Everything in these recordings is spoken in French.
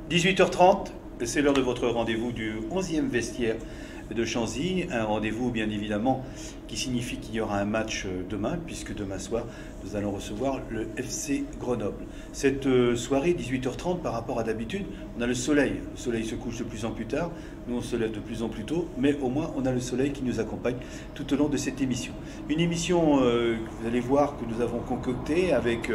18h30, c'est l'heure de votre rendez-vous du 11e vestiaire de Chanzy. Un rendez-vous bien évidemment qui signifie qu'il y aura un match demain, puisque demain soir, nous allons recevoir le FC Grenoble. Cette soirée, 18h30, par rapport à d'habitude, on a le soleil. Le soleil se couche de plus en plus tard, nous on se lève de plus en plus tôt, mais au moins on a le soleil qui nous accompagne tout au long de cette émission. Une émission, vous allez voir, que nous avons concoctée avec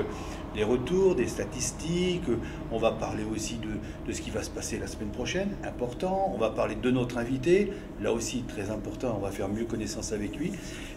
des retours, des statistiques, on va parler aussi de ce qui va se passer la semaine prochaine, important, on va parler de notre invité, là aussi très important, on va faire mieux connaissance avec lui.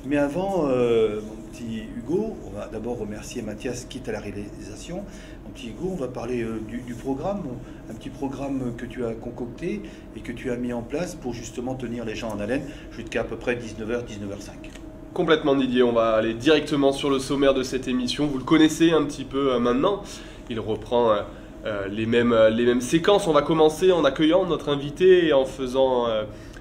Mais avant, mon petit Hugo, on va d'abord remercier Mathias qui est à la réalisation. Mon petit Hugo, on va parler du programme, un petit programme que tu as concocté et que tu as mis en place pour justement tenir les gens en haleine jusqu'à peu près 19h, 19h05. Complètement Didier, on va aller directement sur le sommaire de cette émission. Vous le connaissez un petit peu maintenant, il reprend les mêmes séquences. On va commencer en accueillant notre invité et en faisant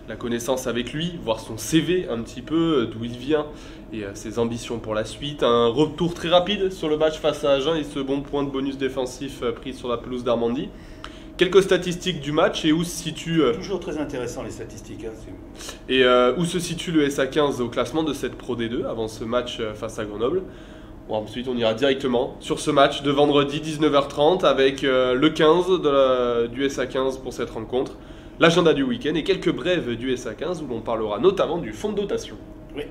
la connaissance avec lui, voir son CV un petit peu, d'où il vient et ses ambitions pour la suite. Un retour très rapide sur le match face à Agen et ce bon point de bonus défensif pris sur la pelouse d'Armandie. Quelques statistiques du match et où se situe... Toujours très intéressant les statistiques. Et où se situe le SA15 au classement de cette Pro D2 avant ce match face à Grenoble. Bon, ensuite, on ira directement sur ce match de vendredi 19h30 avec le 15 du SA15 pour cette rencontre, l'agenda du week-end et quelques brèves du SA15 où l'on parlera notamment du fonds de dotation. Oui.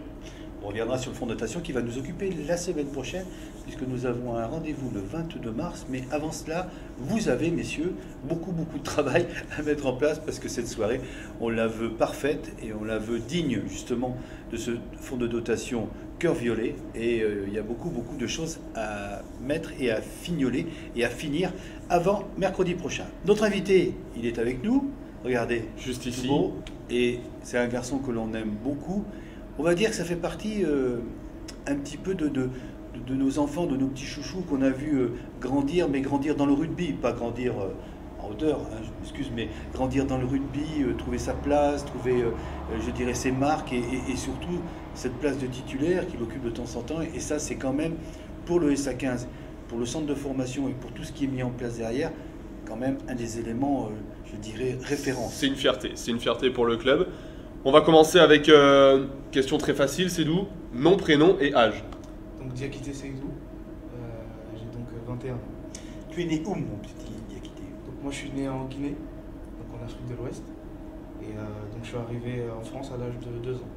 On reviendra sur le fonds de dotation qui va nous occuper la semaine prochaine, puisque nous avons un rendez-vous le 22 mars. Mais avant cela, vous avez, messieurs, beaucoup de travail à mettre en place, parce que cette soirée, on la veut parfaite et on la veut digne, justement, de ce fonds de dotation cœur violet. Et il y a beaucoup de choses à mettre et à fignoler et à finir avant mercredi prochain. Notre invité, il est avec nous. Regardez, juste ici. Beau, et c'est un garçon que l'on aime beaucoup. On va dire que ça fait partie un petit peu de nos enfants, de nos petits chouchous qu'on a vu grandir, mais grandir dans le rugby, pas grandir en hauteur, hein, je m'excuse, mais grandir dans le rugby, trouver sa place, trouver, je dirais, ses marques et surtout cette place de titulaire qu'il occupe de temps en temps. Et ça, c'est quand même, pour le SA15, pour le centre de formation et pour tout ce qui est mis en place derrière, quand même un des éléments, je dirais, référents. C'est une fierté pour le club. On va commencer avec question très facile, c'est d'où nom, prénom et âge. Donc Diakité Seydou, j'ai donc 21 ans. Tu es né où, mon petit Diakité? Donc moi je suis né en Guinée, donc en Afrique de l'Ouest, et donc je suis arrivé en France à l'âge de 2 ans.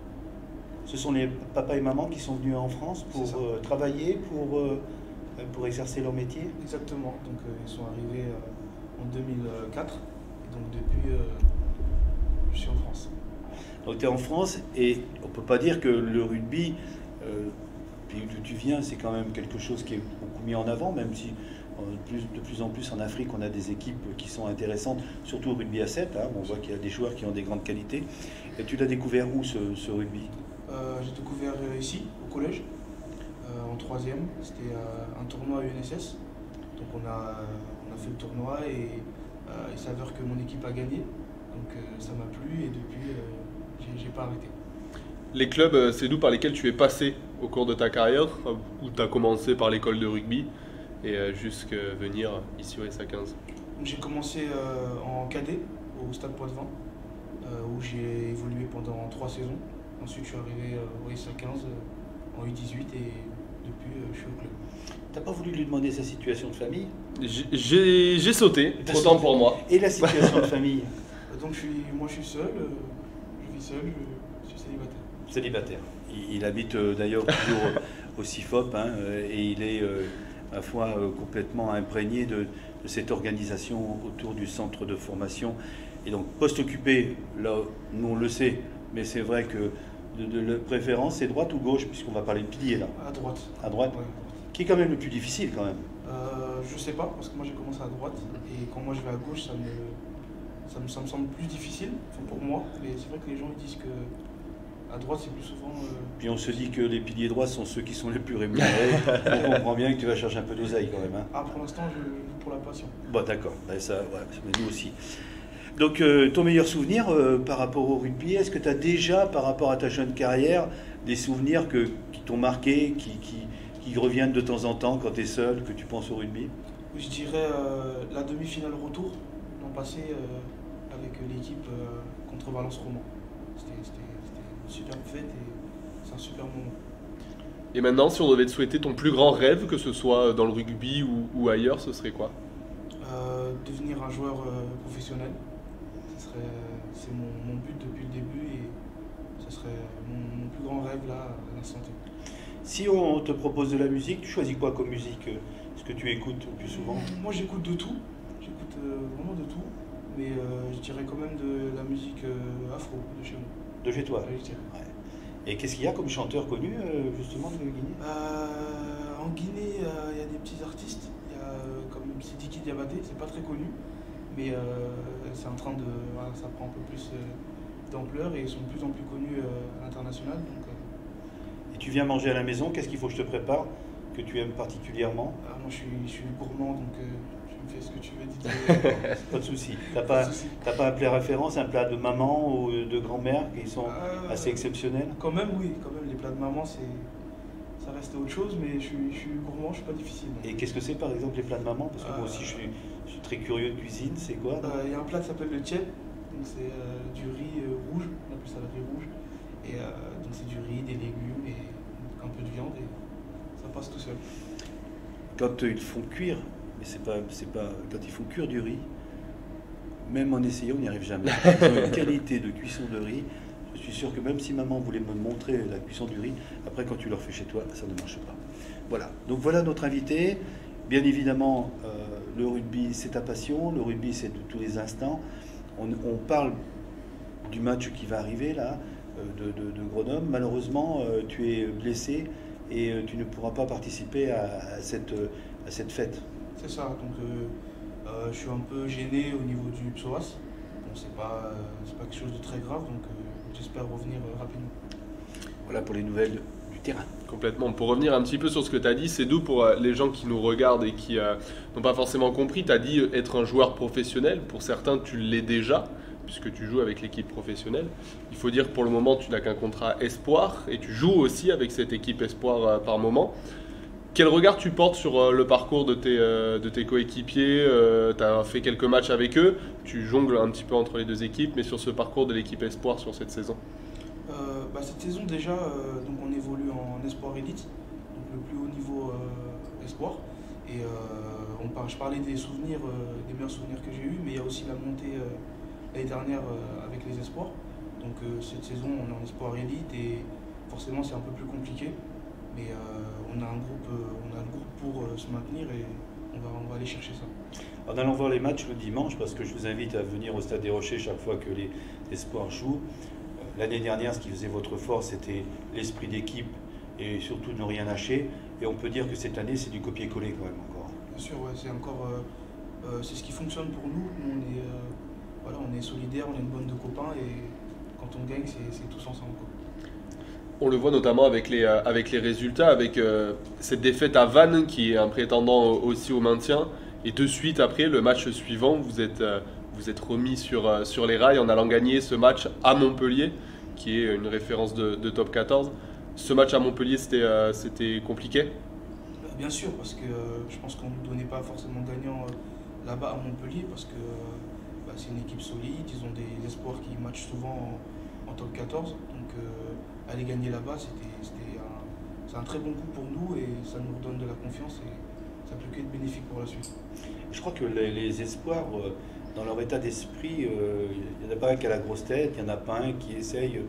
Ce sont les papas et mamans qui sont venus en France pour travailler, pour exercer leur métier? Exactement, donc ils sont arrivés en 2004, et donc depuis je suis en France. Donc tu es en France et on ne peut pas dire que le rugby, puis d'où tu viens, c'est quand même quelque chose qui est beaucoup mis en avant, même si de plus en plus en Afrique on a des équipes qui sont intéressantes, surtout au rugby à 7, hein, on voit qu'il y a des joueurs qui ont des grandes qualités. Et tu l'as découvert où ce rugby? J'ai découvert ici, au collège, en 3e, c'était un tournoi à UNSS. Donc on a fait le tournoi et il s'avère que mon équipe a gagné, donc ça m'a plu et depuis... j'ai pas arrêté. Les clubs, c'est d'où par lesquels tu es passé au cours de ta carrière, où tu as commencé par l'école de rugby et jusqu'à venir ici au SA15? J'ai commencé en cadet au Stade Poitvin, où j'ai évolué pendant 3 saisons. Ensuite, je suis arrivé au SA15 en U18 et depuis, je suis au club. T'as pas voulu lui demander sa situation de famille? J'ai sauté, autant pour moi. Et la situation de famille? Donc moi je suis seul, je vis seul, je suis célibataire. Célibataire. Il habite d'ailleurs toujours au CIFOP, hein, et il est à la fois complètement imprégné de cette organisation autour du centre de formation. Et donc poste occupé, là nous on le sait, mais c'est vrai que de préférence c'est droite ou gauche, puisqu'on va parler de pilier là? À droite. À droite, ouais. Qui est quand même le plus difficile quand même. Je sais pas, parce que moi j'ai commencé à droite, et quand moi je vais à gauche ça me semble plus difficile, enfin pour moi, mais c'est vrai que les gens ils disent que à droite c'est plus souvent... Puis on se dit que les piliers droits sont ceux qui sont les plus rémunérés. On comprend bien que tu vas chercher un peu d'oseille quand même. Hein. Ah, pour l'instant je joue pour la passion. Bon d'accord, ça, ouais, mais nous aussi. Donc ton meilleur souvenir par rapport au rugby, est-ce que tu as déjà, par rapport à ta jeune carrière, des souvenirs qui t'ont marqué, qui reviennent de temps en temps quand tu es seul, que tu penses au rugby? Je dirais la demi-finale retour l'an passé avec l'équipe contre Valence Roman. C'était une super fête et c'est un super moment. Et maintenant, si on devait te souhaiter ton plus grand rêve, que ce soit dans le rugby ou ailleurs, ce serait quoi? Devenir un joueur professionnel. C'est mon but depuis le début et ce serait mon plus grand rêve là, à l'instant T. Si on te propose de la musique, tu choisis quoi comme musique? Ce que tu écoutes le plus souvent? Moi j'écoute de tout, j'écoute vraiment de tout, mais je dirais quand même de la musique afro de chez moi. De chez toi? Ouais, je dirais. Ouais. Et qu'est-ce qu'il y a comme chanteur connu justement de Guinée? En Guinée, il y a des petits artistes, il y a comme Sidiki Diabaté, c'est pas très connu, mais c'est en train de. Voilà, ça prend un peu plus d'ampleur et ils sont de plus en plus connus à l'international. Et tu viens manger à la maison, qu'est-ce qu'il faut que je te prépare, que tu aimes particulièrement? Moi je suis gourmand, donc tu me fais ce que tu veux, dis-toi. Pas de souci. T'as pas un plat référence, un plat de maman ou de grand-mère qui sont assez exceptionnels? Quand même, oui, quand même, les plats de maman, ça reste autre chose, mais je suis gourmand, je suis pas difficile. Et qu'est-ce que c'est par exemple les plats de maman? Parce que moi aussi je suis très curieux de cuisine, c'est quoi? Il y a un plat qui s'appelle le tchèp, donc c'est du riz rouge, on appelle ça le riz rouge. Et donc c'est du riz, des légumes et un peu de viande et ça passe tout seul. Quand ils font cuire, mais c'est pas quand ils font cuire du riz, même en essayant, on n'y arrive jamais. Ils ont une qualité de cuisson de riz. Je suis sûr que même si maman voulait me montrer la cuisson du riz, après quand tu le refais chez toi, ça ne marche pas. Voilà. Donc voilà notre invité. Bien évidemment, le rugby c'est ta passion, le rugby c'est de tous les instants. On parle du match qui va arriver là, de Grenoble. Malheureusement, tu es blessé et tu ne pourras pas participer à cette fête. C'est ça, donc je suis un peu gêné au niveau du psoas. Bon, c'est pas quelque chose de très grave, donc j'espère revenir rapidement. Voilà pour les nouvelles du terrain. Complètement. Pour revenir un petit peu sur ce que tu as dit, c'est d'où pour les gens qui nous regardent et qui n'ont pas forcément compris, tu as dit être un joueur professionnel. Pour certains, tu l'es déjà, puisque tu joues avec l'équipe professionnelle. Il faut dire que pour le moment, tu n'as qu'un contrat espoir et tu joues aussi avec cette équipe espoir par moment. Quel regard tu portes sur le parcours de tes coéquipiers? Tu as fait quelques matchs avec eux, tu jongles un petit peu entre les deux équipes, mais sur ce parcours de l'équipe espoir sur cette saison? Cette saison déjà, donc on évolue en espoir élite, donc le plus haut niveau espoir. Et je parlais des souvenirs, des meilleurs souvenirs que j'ai eus, mais il y a aussi la montée l'année dernière avec les espoirs. Donc cette saison on est en espoir élite et forcément c'est un peu plus compliqué. Mais on a un groupe pour se maintenir et on va aller chercher ça. En allant voir les matchs le dimanche, parce que je vous invite à venir au Stade des Rochers chaque fois que les espoirs jouent. L'année dernière, ce qui faisait votre force, c'était l'esprit d'équipe et surtout ne rien lâcher. Et on peut dire que cette année, c'est du copier-coller quand même encore. Bien sûr, ouais, c'est encore c'est ce qui fonctionne pour nous. Nous on est solidaires, on est une bande de copains et quand on gagne, c'est tous ensemble, quoi. On le voit notamment avec les résultats, avec cette défaite à Vannes qui est un prétendant aussi au maintien. Et de suite après, le match suivant, vous êtes remis sur les rails en allant gagner ce match à Montpellier, qui est une référence de top 14. Ce match à Montpellier, c'était compliqué? Bien sûr, parce que je pense qu'on ne nous donnait pas forcément gagnant là-bas à Montpellier, parce que c'est une équipe solide, ils ont des espoirs qui matchent souvent en top 14. Donc aller gagner là-bas, c'est un très bon coup pour nous et ça nous redonne de la confiance et ça peut qu'être bénéfique pour la suite. Je crois que les espoirs, dans leur état d'esprit, il n'y en a pas un qui a la grosse tête, il n'y en a pas un qui essaye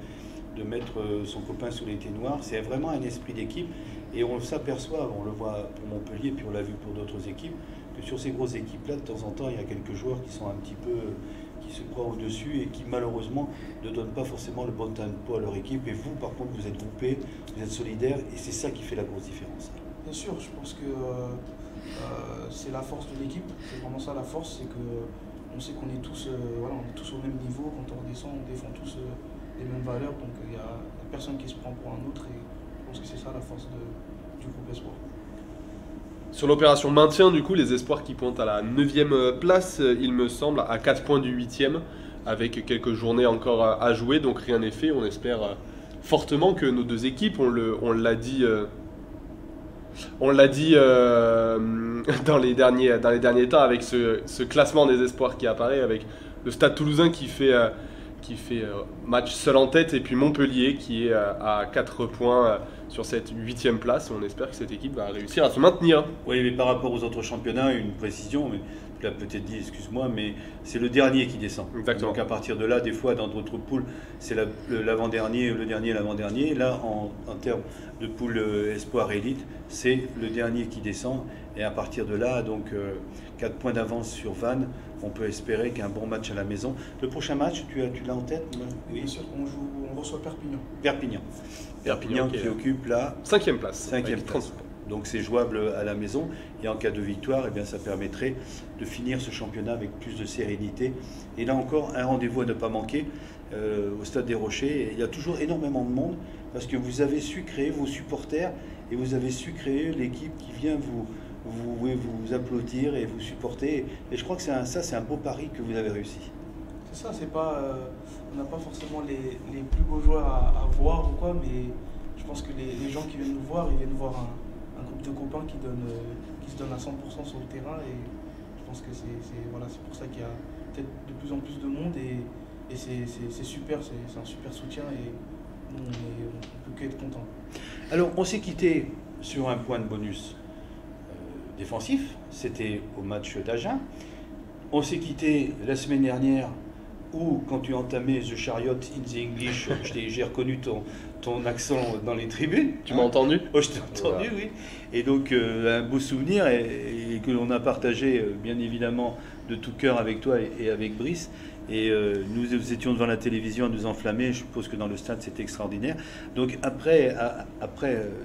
de mettre son copain sous les ténoirs. C'est vraiment un esprit d'équipe et on s'aperçoit, on le voit pour Montpellier puis on l'a vu pour d'autres équipes, que sur ces grosses équipes-là, de temps en temps, il y a quelques joueurs qui sont un petit peu, qui se croient au-dessus et qui malheureusement ne donnent pas forcément le bon tempo à leur équipe. Et vous, par contre, vous êtes groupés, vous êtes solidaires et c'est ça qui fait la grosse différence. Bien sûr, je pense que c'est la force de l'équipe, c'est vraiment ça la force, c'est que on sait qu'on est tous, on est tous au même niveau, quand on redescend, on défend tous les mêmes valeurs, donc il n'y a personne qui se prend pour un autre et je pense que c'est ça la force du groupe espoir. Sur l'opération maintien, du coup, les espoirs qui pointent à la 9e place, il me semble, à 4 points du 8e, avec quelques journées encore à jouer, donc rien n'est fait. On espère fortement que nos deux équipes, on l'a dit On l'a dit dans les derniers temps avec ce classement des espoirs qui apparaît, avec le Stade Toulousain qui fait match seul en tête, et puis Montpellier qui est à 4 points sur cette 8e place. On espère que cette équipe va réussir à se maintenir. Oui, mais par rapport aux autres championnats, une précision, mais tu l'as peut-être dit, excuse-moi, mais c'est le dernier qui descend. Exactement. Donc à partir de là, des fois, dans d'autres poules, c'est l'avant-dernier, le dernier et l'avant-dernier. Là, en termes de poule espoir élite, c'est le dernier qui descend. Et à partir de là, donc 4 points d'avance sur Vannes, on peut espérer qu'un bon match à la maison. Le prochain match, tu l'as en tête? Oui, bien sûr, on reçoit Perpignan. Perpignan qui occupe la 5e place. 5e place. Donc c'est jouable à la maison, et en cas de victoire, eh bien, ça permettrait de finir ce championnat avec plus de sérénité. Et là encore, un rendez-vous à ne pas manquer au Stade des Rochers. Et il y a toujours énormément de monde, parce que vous avez su créer vos supporters, et vous avez su créer l'équipe qui vient vous applaudir et vous supporter. Et je crois que c'est un beau pari que vous avez réussi. C'est ça, c'est pas, on n'a pas forcément les plus beaux joueurs à voir ou quoi, mais je pense que les gens qui viennent nous voir, ils viennent voir un groupe de copains qui se donnent à 100% sur le terrain, et je pense que c'est pour ça qu'il y a peut-être de plus en plus de monde, et c'est super, c'est un super soutien, et nous on peut qu'être contents. Alors on s'est quitté sur un point de bonus défensif, c'était au match d'Agen. On s'est quitté la semaine dernière où, quand tu entamais The Chariot in the English, j'ai reconnu ton accent dans les tribunes. Tu m'as entendu? Oh, je t'ai entendu, voilà. Oui. Et donc, un beau souvenir, et que l'on a partagé, bien évidemment, de tout cœur avec toi et avec Brice. Et nous étions devant la télévision à nous enflammer. Je suppose que dans le stade, c'était extraordinaire. Donc, après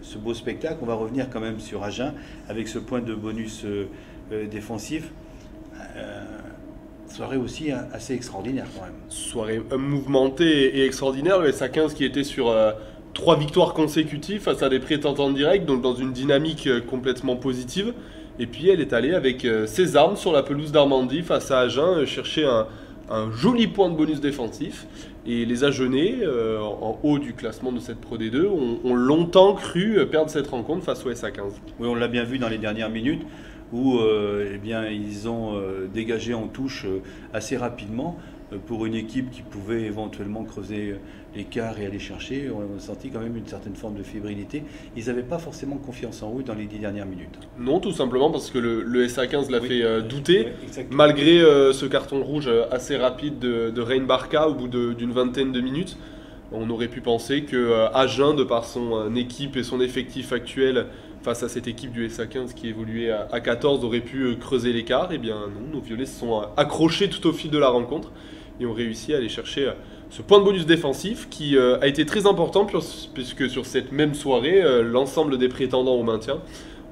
ce beau spectacle, on va revenir quand même sur Agen, avec ce point de bonus défensif. Soirée aussi assez extraordinaire quand même. Soirée mouvementée et extraordinaire. Le SA15 qui était sur 3 victoires consécutives face à des prétendants directs, donc dans une dynamique complètement positive. Et puis elle est allée avec ses armes sur la pelouse d'Armandie face à Agen chercher un joli point de bonus défensif. Et les Agenais, en haut du classement de cette Pro D2, ont longtemps cru perdre cette rencontre face au SA15. Oui, on l'a bien vu dans les dernières minutes, où eh bien, ils ont dégagé en touche assez rapidement pour une équipe qui pouvait éventuellement creuser l'écart et aller chercher. On a senti quand même une certaine forme de fébrilité. Ils n'avaient pas forcément confiance en eux dans les 10 dernières minutes. Non, tout simplement parce que le SA15 l'a fait douter, exactement. Malgré ce carton rouge assez rapide de Rein Barca au bout d'une vingtaine de minutes. On aurait pu penser que Agen, de par son équipe et son effectif actuel, face à cette équipe du SA15 qui évoluait à 14, aurait pu creuser l'écart. Eh bien non, nos violets se sont accrochés tout au fil de la rencontre et ont réussi à aller chercher ce point de bonus défensif qui a été très important, puisque sur cette même soirée, l'ensemble des prétendants au maintien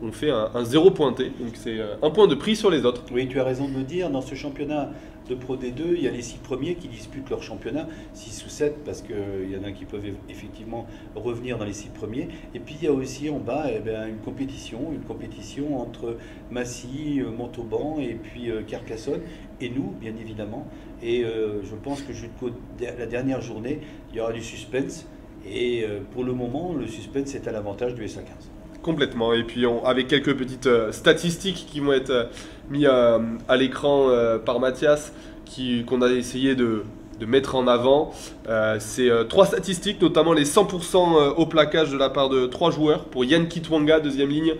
ont fait un 0 pointé. Donc c'est un point de prix sur les autres. Oui, tu as raison de le dire. Dans ce championnat de Pro D2, il y a les 6 premiers qui disputent leur championnat, 6 ou 7, parce qu'il y en a qui peuvent effectivement revenir dans les 6 premiers. Et puis il y a aussi en bas une compétition entre Massy, Montauban et puis Carcassonne, et nous, bien évidemment. Et je pense que jusqu'à la dernière journée, il y aura du suspense. Et pour le moment, le suspense est à l'avantage du SA15. Complètement. Et puis avec quelques petites statistiques qui vont être mises à l'écran par Mathias, qu'on a essayé de mettre en avant. C'est 3 statistiques, notamment les 100% au plaquage de la part de 3 joueurs. Pour Yann Kitwanga, deuxième ligne,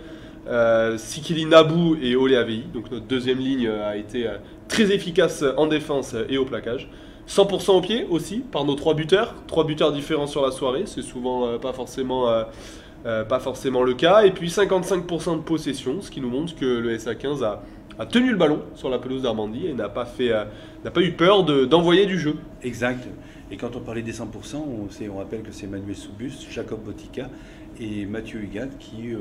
Sikili Nabou et Olé Avei. Donc notre deuxième ligne a été très efficace en défense et au plaquage. 100% au pied aussi par nos 3 buteurs. 3 buteurs différents sur la soirée, c'est souvent pas forcément le cas. Et puis 55% de possession, ce qui nous montre que le SA15 a tenu le ballon sur la pelouse d'Armandie et n'a pas eu peur d'envoyer du jeu. Exact. Et quand on parlait des 100%, on rappelle que c'est Manuel Soubus, Jacob Botica et Mathieu Hugat qui,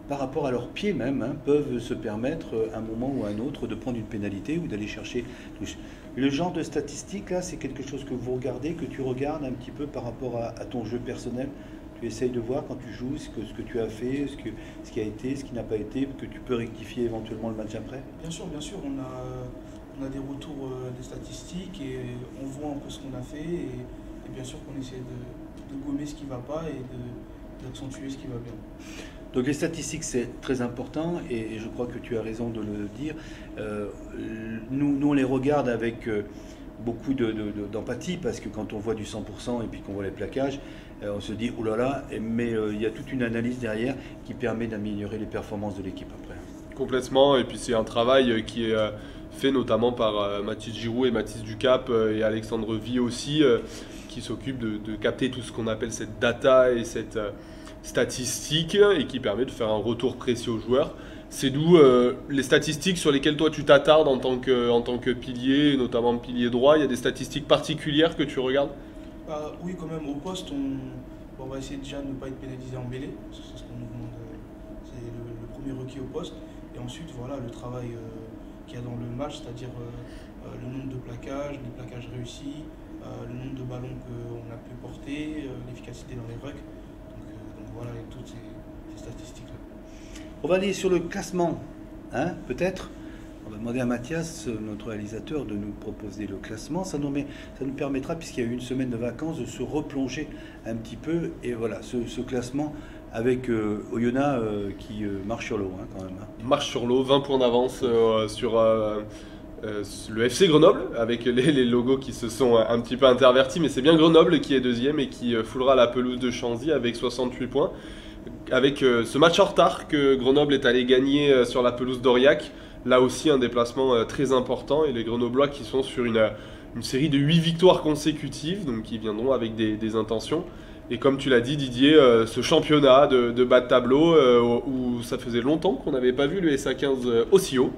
par rapport à leurs pieds même, peuvent se permettre à un moment ou à un autre de prendre une pénalité ou d'aller chercher. Le genre de statistiques, là, c'est quelque chose que vous regardez, que tu regardes un petit peu par rapport à ton jeu personnel. Tu essayes de voir quand tu joues ce que tu as fait, ce qui a été, ce qui n'a pas été, que tu peux rectifier éventuellement le match après. Bien sûr, on a des retours des statistiques et on voit un peu ce qu'on a fait et bien sûr qu'on essaie de gommer ce qui ne va pas et d'accentuer ce qui va bien. Donc les statistiques, c'est très important et je crois que tu as raison de le dire. Nous, on les regarde avec beaucoup d'empathie parce que quand on voit du 100% et puis qu'on voit les plaquages, on se dit oh là là, mais il y a toute une analyse derrière qui permet d'améliorer les performances de l'équipe après. Complètement, et puis c'est un travail qui est fait notamment par Mathis Giroud et Mathis Ducap et Alexandre Vie aussi, qui s'occupent de capter tout ce qu'on appelle cette data et cette statistique et qui permet de faire un retour précis aux joueurs. C'est d'où les statistiques sur lesquelles toi tu t'attardes en tant que pilier, notamment pilier droit. Il y a des statistiques particulières que tu regardes? Oui, quand même, au poste, on va essayer déjà de ne pas être pénalisé en mêlée, parce que c'est ce qu'on nous demande, c'est le premier requis au poste. Et ensuite, voilà, le travail qu'il y a dans le match, c'est-à-dire le nombre de plaquages, les plaquages réussis, le nombre de ballons qu'on a pu porter, l'efficacité dans les rucks. Donc voilà, et toutes ces statistiques-là. On va aller sur le classement, hein, peut-être. On va demander à Mathias, notre réalisateur, de nous proposer le classement. Ça nous permettra, puisqu'il y a eu une semaine de vacances, de se replonger un petit peu. Et voilà, ce classement avec Oyonnax qui marche sur l'eau, hein, quand même. Marche sur l'eau, 20 points d'avance sur le FC Grenoble, avec les logos qui se sont un petit peu intervertis. Mais c'est bien Grenoble qui est deuxième et qui foulera la pelouse de Chanzy avec 68 points. Avec ce match en retard que Grenoble est allé gagner sur la pelouse d'Aurillac. Là aussi un déplacement très important et les Grenoblois qui sont sur une série de 8 victoires consécutives, donc qui viendront avec des intentions. Et comme tu l'as dit Didier, ce championnat de bas de tableau où ça faisait longtemps qu'on n'avait pas vu le SA15 aussi haut,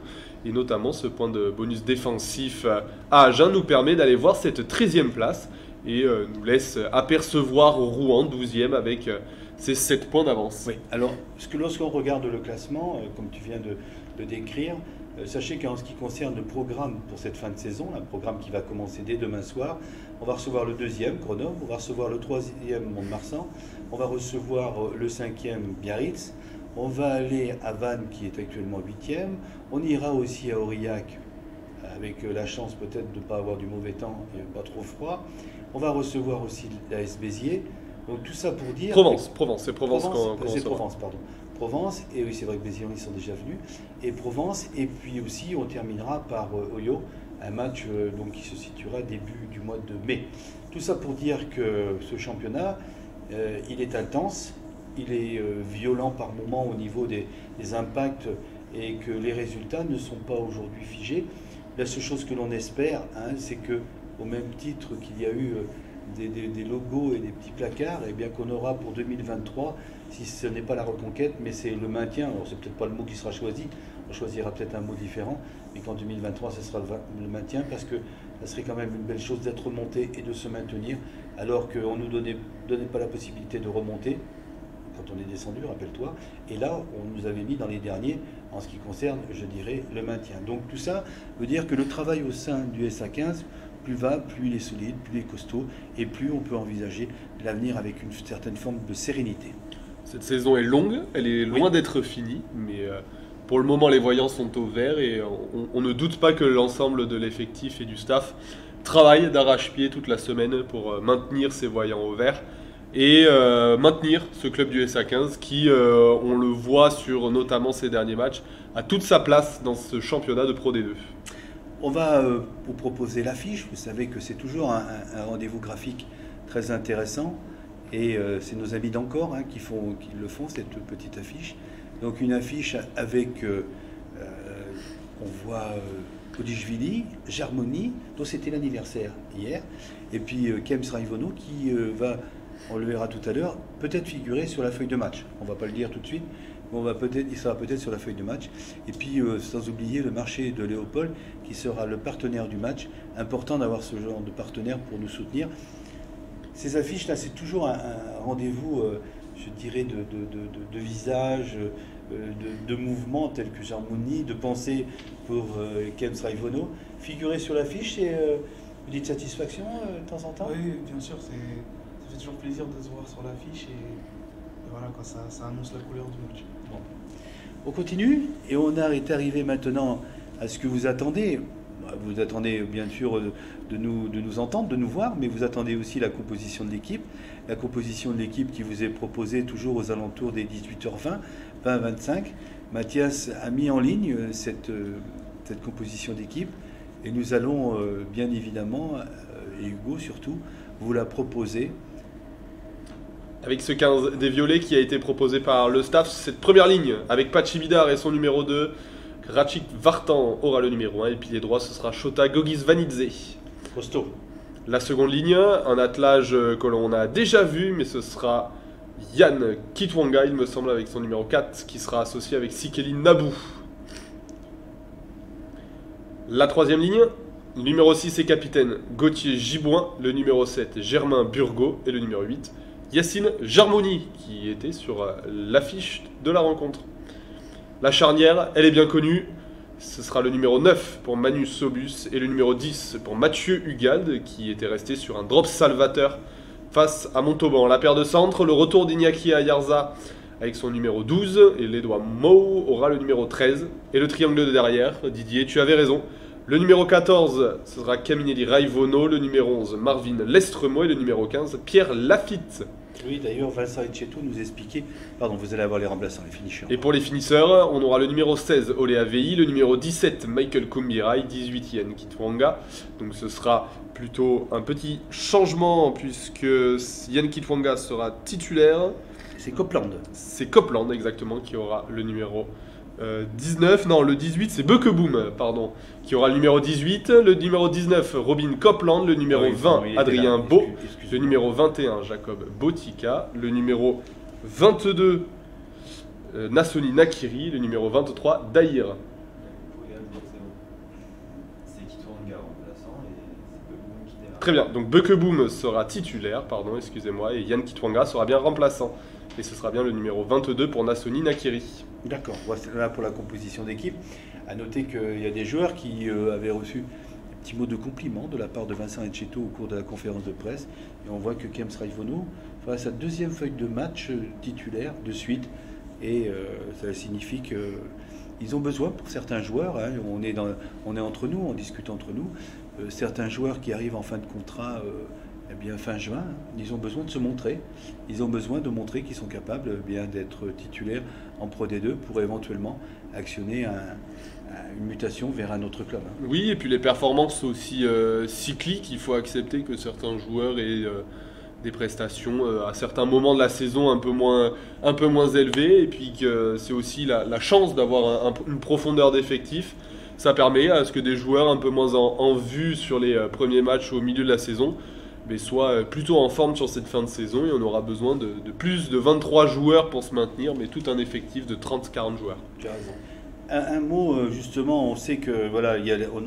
et notamment ce point de bonus défensif à Agen nous permet d'aller voir cette 13e place et nous laisse apercevoir Rouen 12e avec ses 7 points d'avance. Oui, alors lorsqu'on regarde le classement, comme tu viens de le décrire, sachez qu'en ce qui concerne le programme pour cette fin de saison, un programme qui va commencer dès demain soir, on va recevoir le 2e, Grenoble, on va recevoir le 3e, Mont-de-Marsan, on va recevoir le 5e, Biarritz, on va aller à Vannes qui est actuellement 8e, on ira aussi à Aurillac avec la chance peut-être de ne pas avoir du mauvais temps et pas trop froid, on va recevoir aussi l'AS Béziers, donc tout ça pour dire... Provence, c'est Provence c'est Provence, pardon. Provence, et oui c'est vrai que Béziers ils sont déjà venus, et Provence, et puis aussi on terminera par Oyo, un match donc, qui se situera début du mois de mai. Tout ça pour dire que ce championnat, il est intense, il est violent par moments au niveau des impacts et que les résultats ne sont pas aujourd'hui figés. La seule chose que l'on espère, hein, c'est que au même titre qu'il y a eu des logos et des petits placards, et bien qu'on aura pour 2023, si ce n'est pas la reconquête, mais c'est le maintien. Alors c'est peut-être pas le mot qui sera choisi, on choisira peut-être un mot différent, mais qu'en 2023 ce sera le maintien, parce que ça serait quand même une belle chose d'être remonté et de se maintenir, alors qu'on ne nous donnait pas la possibilité de remonter quand on est descendu, rappelle-toi, et là on nous avait mis dans les derniers en ce qui concerne, je dirais, le maintien. Donc tout ça veut dire que le travail au sein du SA15, plus il est solide, plus il est costaud, et plus on peut envisager l'avenir avec une certaine forme de sérénité. Cette saison est longue, elle est loin d'être finie, mais pour le moment les voyants sont au vert et on ne doute pas que l'ensemble de l'effectif et du staff travaille d'arrache-pied toute la semaine pour maintenir ces voyants au vert et maintenir ce club du SA15 qui, on le voit sur notamment ces derniers matchs, a toute sa place dans ce championnat de Pro D2. On va vous proposer l'affiche. Vous savez que c'est toujours un rendez-vous graphique très intéressant. Et c'est nos amis d'Encore hein, qui le font, cette petite affiche. Donc une affiche avec, on voit Kodishvili, Jarmoni, dont c'était l'anniversaire hier. Et puis Kems Raivono qui va, on le verra tout à l'heure, peut-être figurer sur la feuille de match. On ne va pas le dire tout de suite. Il sera peut-être sur la feuille de match. Et puis, sans oublier le marché de Léopold, qui sera le partenaire du match. Important d'avoir ce genre de partenaire pour nous soutenir. Ces affiches-là, c'est toujours un rendez-vous, je dirais, de visage, de mouvements tels que Jarmoni, de pensée pour Kems Raivono. Figurer sur l'affiche, c'est une petite satisfaction de temps en temps? Oui, bien sûr. Ça fait toujours plaisir de se voir sur l'affiche et voilà, quand ça annonce la couleur du match. Bon. On continue et on est arrivé maintenant à ce que vous attendez. vous attendez bien sûr de nous entendre, de nous voir, mais vous attendez aussi la composition de l'équipe. La composition de l'équipe qui vous est proposée toujours aux alentours des 18h20, 20-25. Mathias a mis en ligne cette composition d'équipe et nous allons bien évidemment, et Hugo surtout, vous la proposer. Avec ce 15 des Violets qui a été proposé par le staff, cette première ligne avec Pachi Bidar et son numéro 2, Grachik Vartan aura le numéro 1 et pilier droit ce sera Shota Gogis-Vanidze. Costaud. La seconde ligne, un attelage que l'on a déjà vu, mais ce sera Yann Kitwanga, il me semble, avec son numéro 4, qui sera associé avec Sikeli Nabou. La troisième ligne, le numéro 6 est capitaine Gauthier Gibouin, le numéro 7 Germain Burgot et le numéro 8 Yacine Jarmoni, qui était sur l'affiche de la rencontre. La charnière, elle est bien connue. Ce sera le numéro 9 pour Manu Sobus et le numéro 10 pour Mathieu Hugalde qui était resté sur un drop salvateur face à Montauban. La paire de centre, le retour d'Iñaki Ayarza avec son numéro 12 et l'Edouard Mou aura le numéro 13 et le triangle de derrière. Didier, tu avais raison. Le numéro 14, ce sera Caminelli Raivono, le numéro 11 Marvin Lestremo et le numéro 15 Pierre Lafitte. Oui, d'ailleurs, Vincent Etchetou nous expliquait. Pardon, vous allez avoir les remplaçants, les finishers. Et pour les finisseurs, on aura le numéro 16, Olé Avei, le numéro 17, Michael Kumbirai, 18, Yann Kitwanga. Donc ce sera plutôt un petit changement puisque Yann Kitwanga sera titulaire. C'est Copland. C'est Copland, exactement, qui aura le numéro 19. Non, le 18, c'est Bekeboom, pardon, qui aura le numéro 18. Le numéro 19, Robin Copland. Le numéro 20, Adrien Beau. Le numéro 21, Jacob Botica. Le numéro 22, Nassoni Nakiri. Le numéro 23, Daïr. Très bien, donc Bekeboom sera titulaire, pardon, excusez-moi, et Yann Kitwanga sera bien remplaçant. Et ce sera bien le numéro 22 pour Nassoni Nakiri. D'accord, voilà pour la composition d'équipe. À noter qu'il y a des joueurs qui avaient reçu un petit mot de compliment de la part de Vincent Etchetou au cours de la conférence de presse. Et on voit que Kems Raivono fera sa deuxième feuille de match titulaire de suite. Et ça signifie qu'ils ont besoin pour certains joueurs, hein, on est entre nous, on discute entre nous, certains joueurs qui arrivent en fin de contrat eh bien, fin juin, ils ont besoin de se montrer. Ils ont besoin de montrer qu'ils sont capables bien d'être titulaires en Pro D2 pour éventuellement actionner une mutation vers un autre club. Oui, et puis les performances aussi cycliques. Il faut accepter que certains joueurs aient des prestations à certains moments de la saison un peu moins élevées. Et puis que c'est aussi la chance d'avoir une profondeur d'effectif. Ça permet à ce que des joueurs un peu moins en vue sur les premiers matchs au milieu de la saison mais soit plutôt en forme sur cette fin de saison et on aura besoin de plus de 23 joueurs pour se maintenir, mais tout un effectif de 30-40 joueurs. Tu as raison. Un mot, justement, on sait que voilà,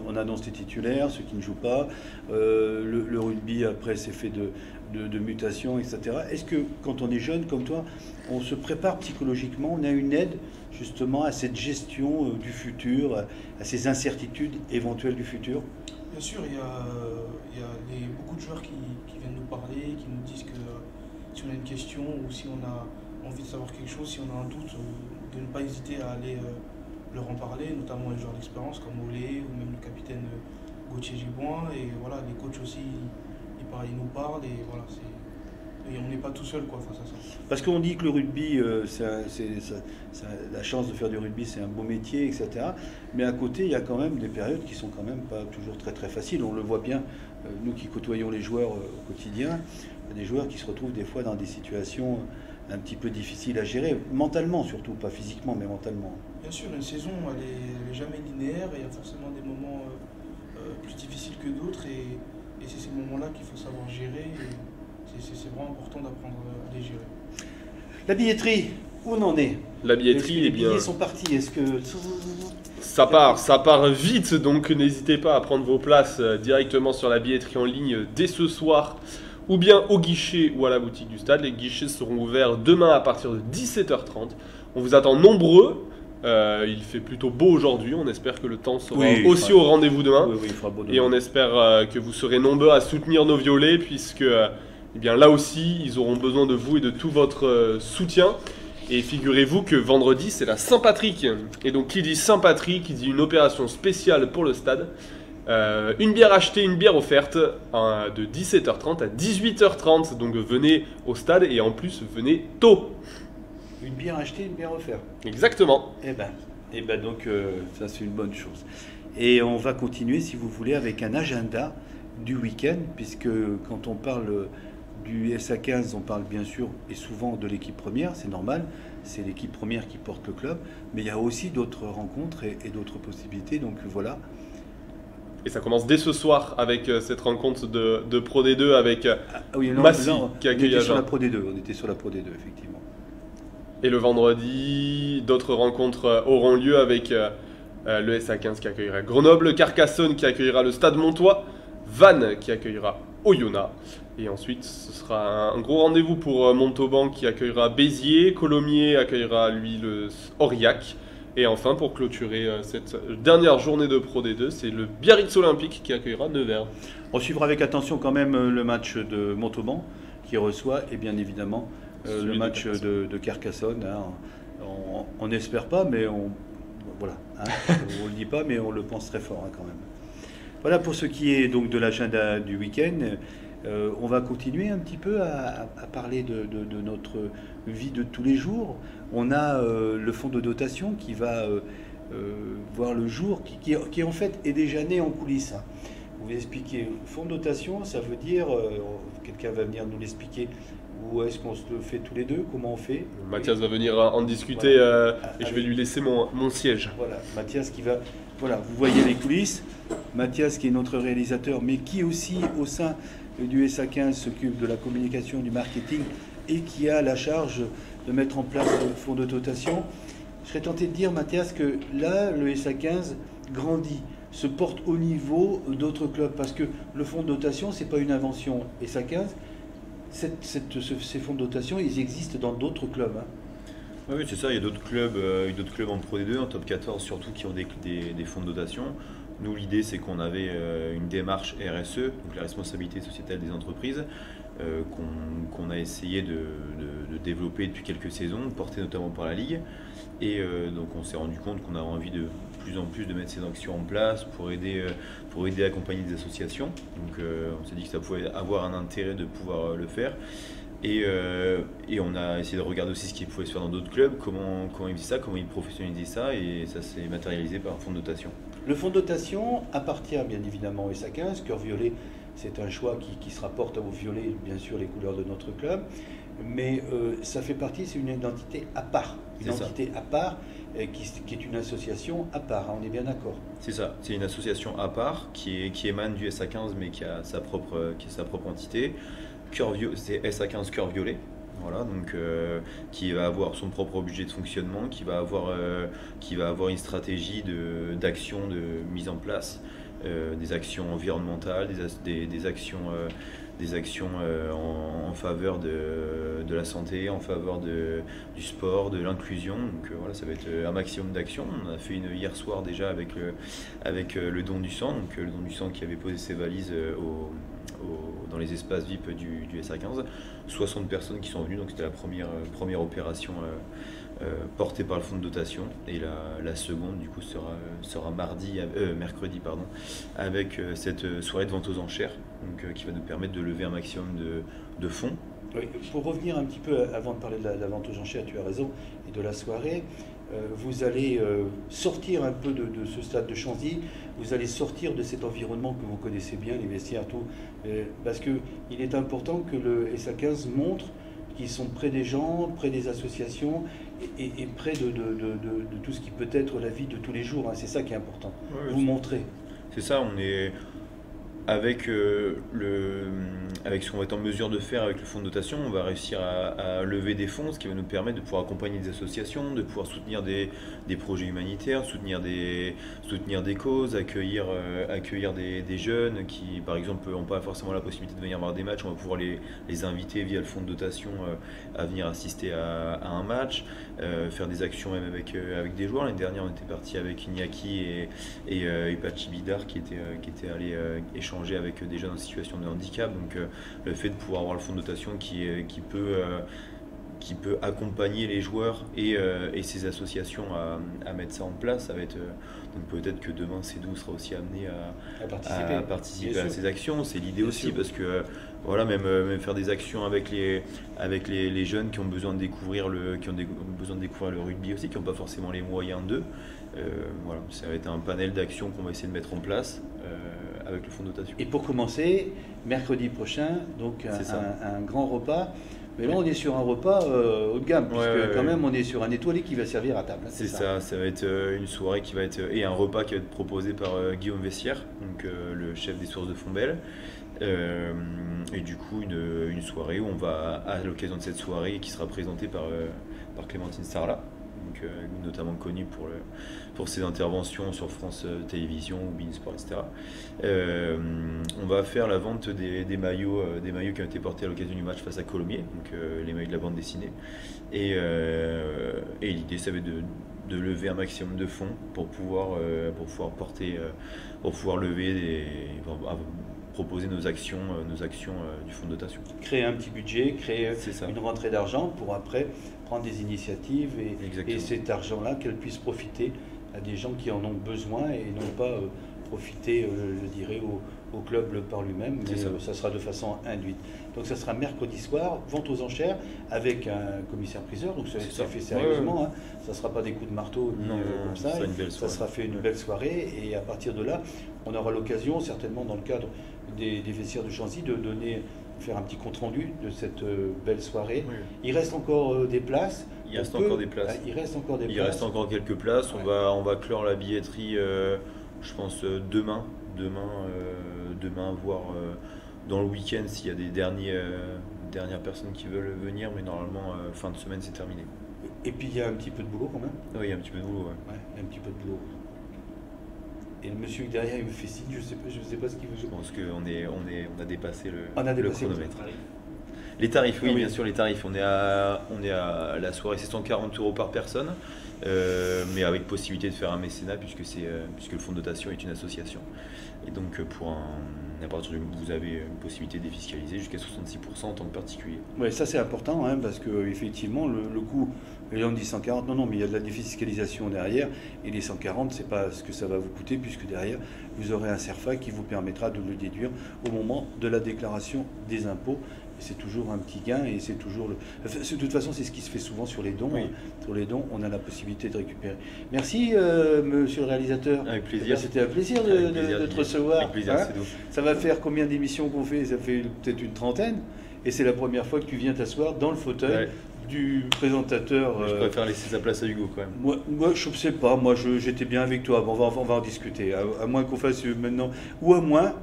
on annonce les titulaires, ceux qui ne jouent pas, le rugby après c'est fait de mutations, etc. Est-ce que quand on est jeune comme toi, on se prépare psychologiquement, on a une aide justement à cette gestion du futur, à ces incertitudes éventuelles du futur? Bien sûr, il y a beaucoup de joueurs qui viennent nous parler, qui nous disent que si on a une question ou si on a envie de savoir quelque chose, si on a un doute, de ne pas hésiter à aller leur en parler, notamment les joueurs d'expérience comme Olé ou même le capitaine Gauthier Gibouin. Et voilà, les coachs aussi, ils nous parlent et voilà, et on n'est pas tout seul quoi, face à ça. Parce qu'on dit que le rugby, la chance de faire du rugby, c'est un beau métier, etc. Mais à côté, il y a quand même des périodes qui sont quand même pas toujours très très faciles. On le voit bien, nous qui côtoyons les joueurs au quotidien, il y a des joueurs qui se retrouvent des fois dans des situations un petit peu difficiles à gérer, mentalement surtout, pas physiquement, mais mentalement. Bien sûr, une saison, elle est jamais linéaire et il y a forcément des moments plus difficiles que d'autres et c'est ces moments-là qu'il faut savoir gérer. C'est vraiment important d'apprendre à les gérer. La billetterie, où on en est? La billetterie, les billets sont partis. Est-ce que ça part vite, donc n'hésitez pas à prendre vos places directement sur la billetterie en ligne dès ce soir, ou bien au guichet ou à la boutique du stade. Les guichets seront ouverts demain à partir de 17h30. On vous attend nombreux. Il fait plutôt beau aujourd'hui, on espère que le temps sera aussi au rendez-vous demain. Oui, il fera beau demain. Et on espère que vous serez nombreux à soutenir nos violets, puisque eh bien, là aussi, ils auront besoin de vous et de tout votre soutien. Et figurez-vous que vendredi, c'est la Saint-Patrick. Et donc, qui dit Saint-Patrick, qui dit une opération spéciale pour le stade. Une bière achetée, une bière offerte de 17h30 à 18h30. Donc venez au stade et en plus venez tôt. Une bière achetée, une bière offerte. Exactement. Eh ben donc ça c'est une bonne chose. Et on va continuer si vous voulez avec un agenda du week-end, puisque quand on parle du SA15, on parle bien sûr et souvent de l'équipe première, c'est normal, c'est l'équipe première qui porte le club, mais il y a aussi d'autres rencontres et d'autres possibilités, donc voilà. Et ça commence dès ce soir avec cette rencontre de Pro D2 avec Oui, Massy qui accueille on était sur Agen. la Pro D2, on était sur la Pro D2 effectivement. Et le vendredi, d'autres rencontres auront lieu avec le SA15 qui accueillera Grenoble, Carcassonne qui accueillera le Stade Montois, Vannes qui accueillera Oyonnax. Et ensuite, ce sera un gros rendez-vous pour Montauban qui accueillera Béziers, Colomiers accueillera lui le Aurillac. Et enfin, pour clôturer cette dernière journée de Pro D2, c'est le Biarritz Olympique qui accueillera Nevers. On suivra avec attention quand même le match de Montauban qui reçoit, et bien évidemment le match de Carcassonne. Hein. On n'espère pas, mais voilà, hein. On ne le dit pas, mais on le pense très fort hein, quand même. Voilà pour ce qui est donc de l'agenda du week-end. On va continuer un petit peu à parler de notre vie de tous les jours. On a le fonds de dotation qui va voir le jour, qui en fait est déjà né en coulisses. Hein. Vous expliquer. Fonds de dotation, ça veut dire, quelqu'un va venir nous l'expliquer, ou est-ce qu'on se le fait tous les deux? Comment on fait? Mathias va venir en discuter et je vais lui laisser mon siège. Voilà, Mathias qui va... Voilà, vous voyez les coulisses. Mathias qui est notre réalisateur, mais qui aussi au sein du SA15 s'occupe de la communication, du marketing et qui a la charge de mettre en place le fonds de dotation. Je serais tenté de dire, Mathias, que là, le SA15 grandit, se porte au niveau d'autres clubs, parce que le fonds de dotation, c'est pas une invention SA15. Ces fonds de dotation, ils existent dans d'autres clubs. Hein. Oui, c'est ça, il y a d'autres clubs en Pro D2, en Top 14 surtout, qui ont des fonds de dotation. Nous, l'idée, c'est qu'on avait une démarche RSE, donc la responsabilité sociétale des entreprises, qu'on a essayé de développer depuis quelques saisons, portée notamment par la Ligue. Et donc, on s'est rendu compte qu'on avait envie de plus en plus de mettre ces actions en place pour aider à accompagner des associations. Donc, on s'est dit que ça pouvait avoir un intérêt de pouvoir le faire. Et on a essayé de regarder aussi ce qui pouvait se faire dans d'autres clubs, comment ils faisaient ça, comment ils professionnalisaient ça, et ça s'est matérialisé par un fonds de dotation. Le fonds de dotation appartient bien évidemment au SA15. Cœur Violet, c'est un choix qui se rapporte au violet, bien sûr, les couleurs de notre club. Mais ça fait partie, c'est une identité à part. Une entité à part qui est une association à part, hein, on est bien d'accord. C'est ça, c'est une association à part qui émane du SA15 mais qui a sa propre entité. C'est SA15 Cœur Violet. Voilà, donc qui va avoir son propre budget de fonctionnement, qui va avoir une stratégie d'action de mise en place, des actions environnementales, des actions en faveur de la santé, en faveur du sport, de l'inclusion. Donc voilà, ça va être un maximum d'actions. On a fait une hier soir déjà avec le don du sang, donc le don du sang qui avait posé ses valises dans les espaces VIP du SA15. 60 personnes qui sont venues, donc c'était la première opération portée par le fonds de dotation, et la seconde du coup sera mercredi avec cette soirée de vente aux enchères, donc qui va nous permettre de lever un maximum de fonds. Oui, pour revenir un petit peu avant de parler de la vente aux enchères, tu as raison, et de la soirée, vous allez sortir un peu de ce stade de Chanzy, vous allez sortir de cet environnement que vous connaissez bien, les vestiaires, tout, parce qu'il est important que le SA15 montre qu'ils sont près des gens, près des associations et près de tout ce qui peut être la vie de tous les jours. Hein. C'est ça qui est important, vous montrer. C'est ça, on est... Avec ce qu'on va être en mesure de faire avec le fonds de dotation, on va réussir à lever des fonds, ce qui va nous permettre de pouvoir accompagner des associations, de pouvoir soutenir des projets humanitaires, soutenir des causes, accueillir des jeunes qui, par exemple, n'ont pas forcément la possibilité de venir voir des matchs. On va pouvoir les inviter via le fonds de dotation à venir assister à un match, faire des actions même avec des joueurs. L'année dernière, on était parti avec Iñaki et Ipachi Bidar qui étaient allés échanger avec des jeunes en situation de handicap. Donc le fait de pouvoir avoir le fonds de dotation qui peut qui peut accompagner les joueurs et ces associations à mettre ça en place. Ça va être, donc peut-être que demain Cédou sera aussi amené à participer à ces actions. C'est l'idée Bien aussi, sûr. parce que voilà, même faire des actions avec les jeunes qui ont besoin de découvrir besoin de découvrir le rugby aussi, qui n'ont pas forcément les moyens d'eux. Voilà, ça va être un panel d'actions qu'on va essayer de mettre en place avec le fonds de dotation. Et pour commencer, mercredi prochain, donc un grand repas. Mais là, on est sur un repas haut de gamme, puisque quand même, on est sur un étoilé qui va servir à table. C'est ça, ça va être une soirée qui va être, et un repas qui va être proposé par Guillaume Vessière, donc le chef des sources de Fontbelle. Et du coup, une soirée où on va, à l'occasion de cette soirée, qui sera présentée par Clémentine Sarlat, donc, notamment connue pour ses interventions sur France Télévisions ou Beansport, etc. On va faire la vente des maillots qui ont été portés à l'occasion du match face à Colomiers, donc les maillots de la bande dessinée. Et l'idée, ça va être de lever un maximum de fonds pour pouvoir proposer nos actions du fonds de dotation. Créer un petit budget, créer C'est ça. une rentrée d'argent pour après prendre des initiatives et Exactement. cet argent-là, qu'elle puisse profiter à des gens qui en ont besoin et non pas profiter, je dirais, au club par lui-même, mais ça sera de façon induite. Donc ça sera mercredi soir, vente aux enchères avec un commissaire-priseur, donc ça fait sérieusement, hein. Ça ne sera pas des coups de marteau ni comme ça, ça sera fait une belle soirée et à partir de là, on aura l'occasion, certainement dans le cadre des vestiaires de Chanzy, de faire un petit compte-rendu de cette belle soirée. Oui. Il reste encore des places. Il reste encore des places. Il reste encore des places. Il reste encore quelques places. Ouais. On va clore la billetterie, je pense, demain, voir dans le week-end s'il y a des dernières personnes qui veulent venir, mais normalement, fin de semaine, c'est terminé. Et puis il y a un petit peu de boulot quand même. Oui, il y a un petit peu de boulot. Ouais. Ouais, il y a un petit peu de boulot. Et le monsieur derrière, il me fait signe, je sais pas ce qu'il veut. Je pense qu'on a dépassé On a le dépassé chronomètre. Les tarifs, oui, Ah oui. bien sûr, les tarifs. On est à la soirée, c'est 140 € par personne, mais avec possibilité de faire un mécénat puisque le fonds de dotation est une association. Et donc, à partir du moment où vous avez une possibilité de défiscaliser jusqu'à 66% en tant que particulier. Oui, ça c'est important, hein, parce que effectivement le coût, les gens disent 140, non, mais il y a de la défiscalisation derrière, et les 140, c'est pas ce que ça va vous coûter, puisque derrière, vous aurez un CERFA qui vous permettra de le déduire au moment de la déclaration des impôts. Et c'est toujours un petit gain, et c'est toujours de toute façon, c'est ce qui se fait souvent sur les dons. Oui. Sur les dons, on a la possibilité de récupérer. Merci, monsieur le réalisateur. Avec plaisir. C'était un plaisir Avec plaisir, de te recevoir. Avec plaisir, hein. c'est doux. Ça va faire combien d'émissions qu'on fait? Ça fait peut-être une trentaine. Et c'est la première fois que tu viens t'asseoir dans le fauteuil Ouais. du présentateur. Je préfère laisser sa place à Hugo quand même. Moi je ne sais pas. Moi, j'étais bien avec toi. Bon, on va en discuter. À moins qu'on fasse maintenant. Ou à moins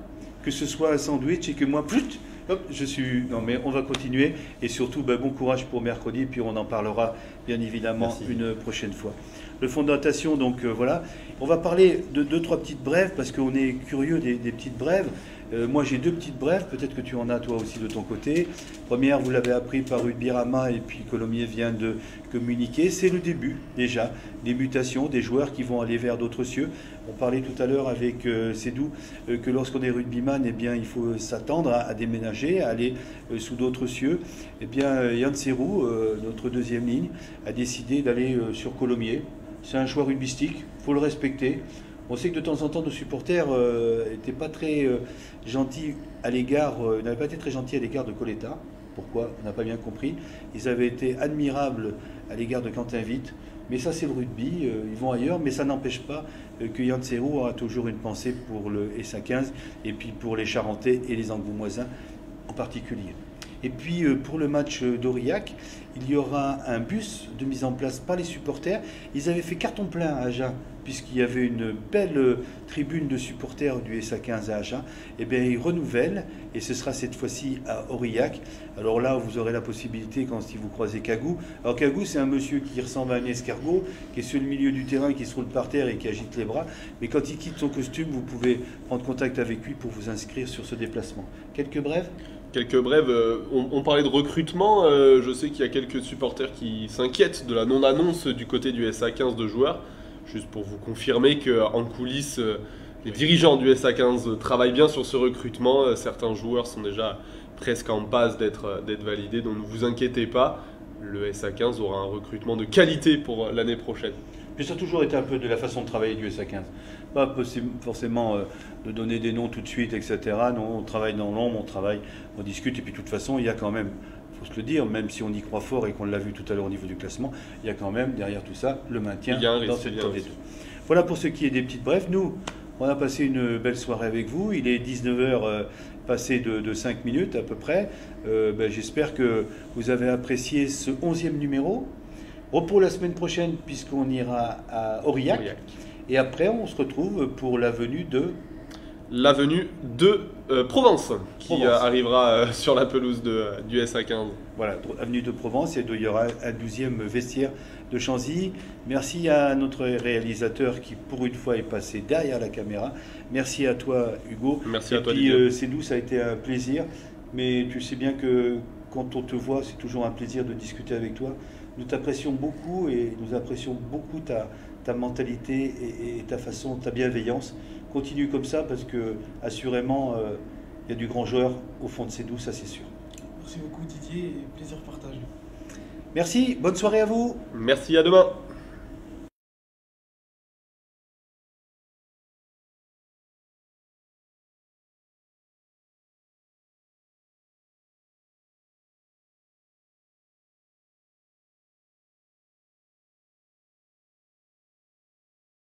que ce soit un sandwich et que moi, plut, hop, je suis... Non, mais on va continuer. Et surtout, bon courage pour mercredi. Puis on en parlera, bien évidemment, Merci. une prochaine fois. Le fonds de dotation, donc voilà. On va parler de 2-3 petites brèves, parce qu'on est curieux des petites brèves. Moi, j'ai 2 petites brèves. Peut-être que tu en as, toi aussi, de ton côté. Première, vous l'avez appris par Rugby-Rama, et puis Colomiers vient de communiquer. C'est le début, déjà, des mutations, des joueurs qui vont aller vers d'autres cieux. On parlait tout à l'heure avec Cédou que lorsqu'on est rugbyman, eh bien, il faut s'attendre à déménager, à aller sous d'autres cieux. Eh bien, Yann Serrou, notre deuxième ligne, a décidé d'aller sur Colomiers. C'est un choix rugbystique, il faut le respecter. On sait que de temps en temps, nos supporters n'étaient pas très gentils à l'égard, n'avaient pas été très gentils à l'égard de Coletta. Pourquoi? On n'a pas bien compris. Ils avaient été admirables à l'égard de Quentin Vitte. Mais ça, c'est le rugby. Ils vont ailleurs, mais ça n'empêche pas que Yann Serrou aura toujours une pensée pour le SA15 et puis pour les Charentais et les Angoumoisins en particulier. Et puis pour le match d'Aurillac, il y aura un bus de mise en place par les supporters. Ils avaient fait carton plein à Agen, puisqu'il y avait une belle tribune de supporters du SA15 à Agen. Et bien ils renouvellent, et ce sera cette fois-ci à Aurillac. Alors là, vous aurez la possibilité, si vous croisez Cagou. Alors Cagou, c'est un monsieur qui ressemble à un escargot, qui est sur le milieu du terrain, qui se roule par terre et qui agite les bras. Mais quand il quitte son costume, vous pouvez prendre contact avec lui pour vous inscrire sur ce déplacement. Quelques brèves? Quelques brèves, on parlait de recrutement, je sais qu'il y a quelques supporters qui s'inquiètent de la non-annonce du côté du SA15 de joueurs. Juste pour vous confirmer qu'en coulisses, les dirigeants du SA15 travaillent bien sur ce recrutement. Certains joueurs sont déjà presque en passe d'être validés, donc ne vous inquiétez pas. le SA15 aura un recrutement de qualité pour l'année prochaine. Puis ça a toujours été un peu de la façon de travailler du SA15. Pas possible forcément de donner des noms tout de suite, etc. Non, on travaille dans l'ombre, on discute, et puis de toute façon, il y a quand même, il faut se le dire, même si on y croit fort et qu'on l'a vu tout à l'heure au niveau du classement, il y a quand même derrière tout ça le maintien dans cette top des deux. Voilà pour ce qui est des petites brèves. Nous, on a passé une belle soirée avec vous. Il est 19h passé de 5 minutes à peu près. J'espère que vous avez apprécié ce 11e numéro. Repos la semaine prochaine puisqu'on ira à Aurillac. Et après, on se retrouve pour la venue de Provence, qui arrivera sur la pelouse du SA15. Voilà, avenue de Provence, et il y aura un 12e vestiaire de Chanzy. Merci à notre réalisateur qui, pour une fois, est passé derrière la caméra. Merci à toi, Hugo. Merci à toi, Didier. Cédou, ça a été un plaisir. Mais tu sais bien que quand on te voit, c'est toujours un plaisir de discuter avec toi. Nous t'apprécions beaucoup et nous apprécions beaucoup ta mentalité et ta façon, ta bienveillance. Continue comme ça parce que, assurément, il y a du grand joueur au fond de Cédou, ça c'est sûr. Merci beaucoup Didier et plaisir partagé. Merci, bonne soirée à vous. Merci, à demain.